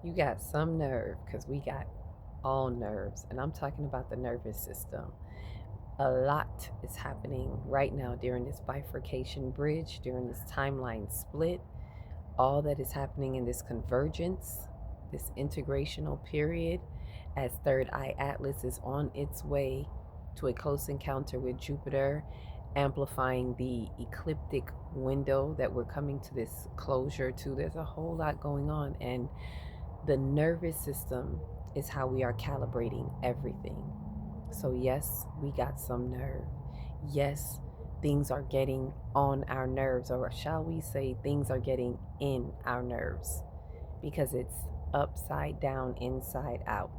You got some nerve because we got all nerves, and I'm talking about the nervous system. A lot is happening right now during this bifurcation bridge, during this timeline split. All that is happening in this convergence, this integrational period, as Third Eye Atlas is on its way to a close encounter with Jupiter, amplifying the ecliptic window that we're coming to this closure to. There's a whole lot going on, and the nervous system is how we are calibrating everything. So, yes, we got some nerve. Yes, things are getting on our nerves, or shall we say, things are getting in our nerves because it's upside down, inside out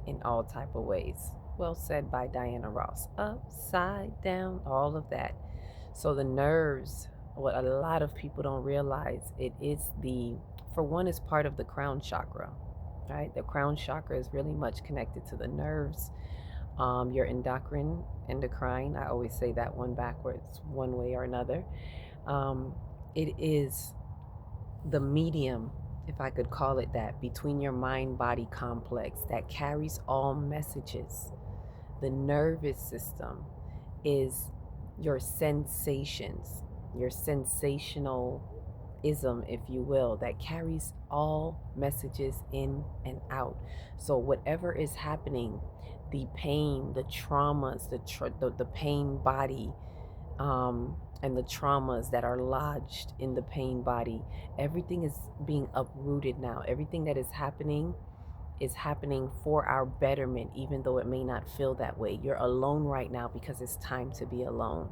in all type of ways. Well said by Diana Ross. Upside down, all of that. So the nerves, what a lot of people don't realize, it is for one, is part of the crown chakra, right? The crown chakra is really much connected to the nerves. Your endocrine. I always say that one backwards, one way or another. Um, it is the medium, if I could call it that, between your mind body complex that carries all messages. The nervous system is your sensations, your sensational ism, if you will, that carries all messages in and out. So whatever is happening, the pain, the traumas, the pain body, and the traumas that are lodged in the pain body, everything is being uprooted now. Everything that is happening for our betterment, even though it may not feel that way. You're alone right now because it's time to be alone.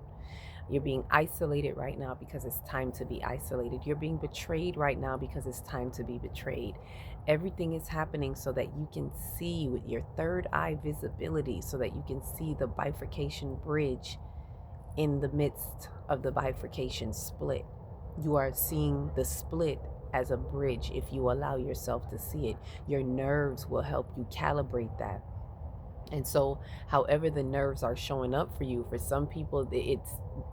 You're being isolated right now because it's time to be isolated. You're being betrayed right now because it's time to be betrayed. Everything is happening so that you can see with your third eye visibility, so that you can see the bifurcation bridge in the midst of the bifurcation split. You are seeing the split as a bridge if you allow yourself to see it. Your nerves will help you calibrate that. And so, however, the nerves are showing up for you, for some people, it's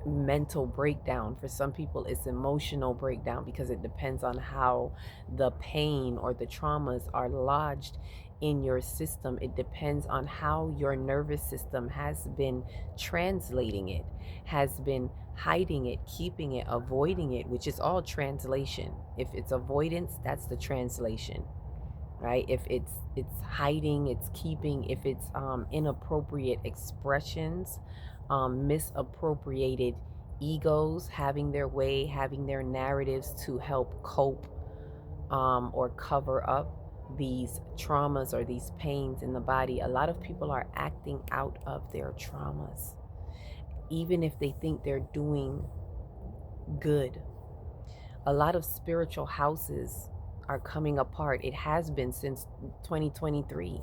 mental breakdown. For some people, it's emotional breakdown because it depends on how the pain or the traumas are lodged in your system. It depends on how your nervous system has been translating it, has been hiding it, keeping it, avoiding it, which is all translation. If it's avoidance, that's the translation, right? If it's hiding, it's keeping. If it's inappropriate expressions, misappropriated egos having their way, having their narratives to help cope, or cover up these traumas or these pains in the body. A lot of people are acting out of their traumas even if they think they're doing good. A lot of spiritual houses are coming apart. It has been since 2023.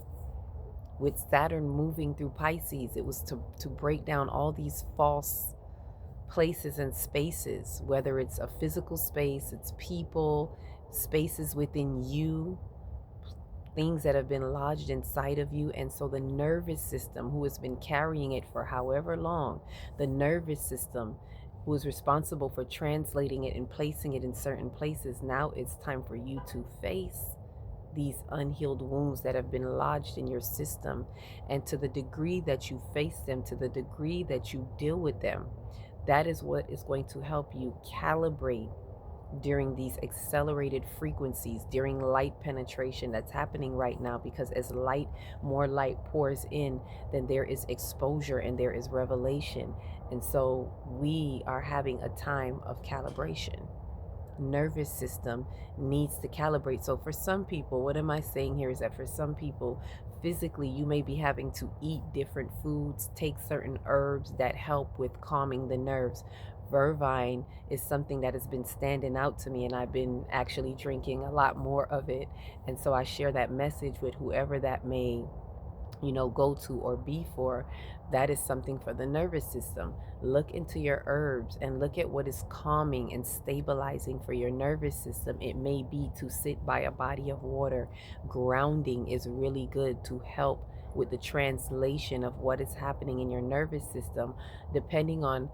With Saturn moving through Pisces, it was to break down all these false places and spaces, whether it's a physical space, it's people, spaces within you, things that have been lodged inside of you. And so the nervous system, who has been carrying it for however long, the nervous system, who is responsible for translating it and placing it in certain places, now it's time for you to face these unhealed wounds that have been lodged in your system. And to the degree that you face them, to the degree that you deal with them, that is what is going to help you calibrate during these accelerated frequencies, during light penetration that's happening right now. Because as more light pours in, then there is exposure and there is revelation. And so we are having a time of calibration. Nervous system needs to calibrate. So for some people, what am I saying here is that for some people, physically, you may be having to eat different foods, take certain herbs that help with calming the nerves. Vervine is something that has been standing out to me, and I've been actually drinking a lot more of it. And so I share that message with whoever that may go to or be for. That is something for the nervous system. Look into your herbs and look at what is calming and stabilizing for your nervous system. It may be to sit by a body of water. Grounding is really good to help with the translation of what is happening in your nervous system, depending on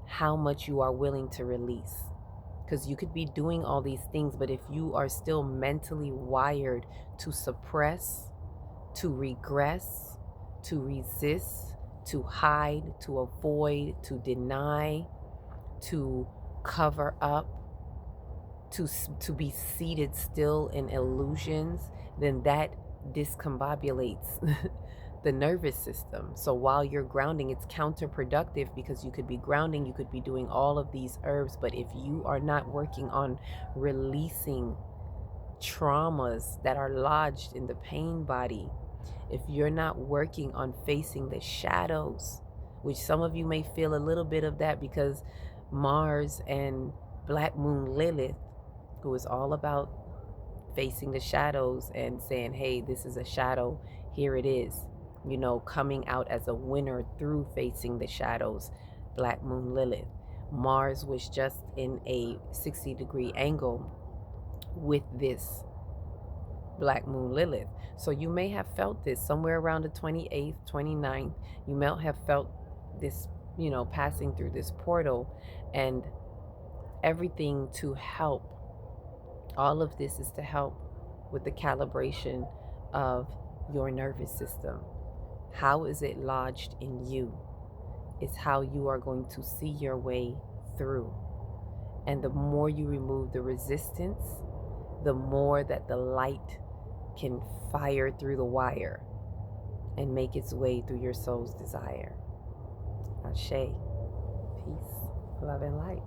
how much you are willing to release. Because you could be doing all these things, but if you are still mentally wired to suppress, to regress, to resist, to hide, to avoid, to deny, to cover up, to be seated still in illusions, then that discombobulates the nervous system. So while you're grounding, it's counterproductive, because you could be grounding, you could be doing all of these herbs, but if you are not working on releasing traumas that are lodged in the pain body, if you're not working on facing the shadows, which some of you may feel a little bit of that, because Mars and Black Moon Lilith, who is all about facing the shadows and saying, hey, this is a shadow, here it is, coming out as a winner through facing the shadows. Black Moon Lilith. Mars was just in a 60-degree angle with this Black Moon Lilith. So you may have felt this somewhere around the 28th, 29th. You may have felt this, passing through this portal, and everything to help. All of this is to help with the calibration of your nervous system. How is it lodged in you? Is how you are going to see your way through. And the more you remove the resistance, the more that the light can fire through the wire and make its way through your soul's desire. Ashe. Peace, love, and light.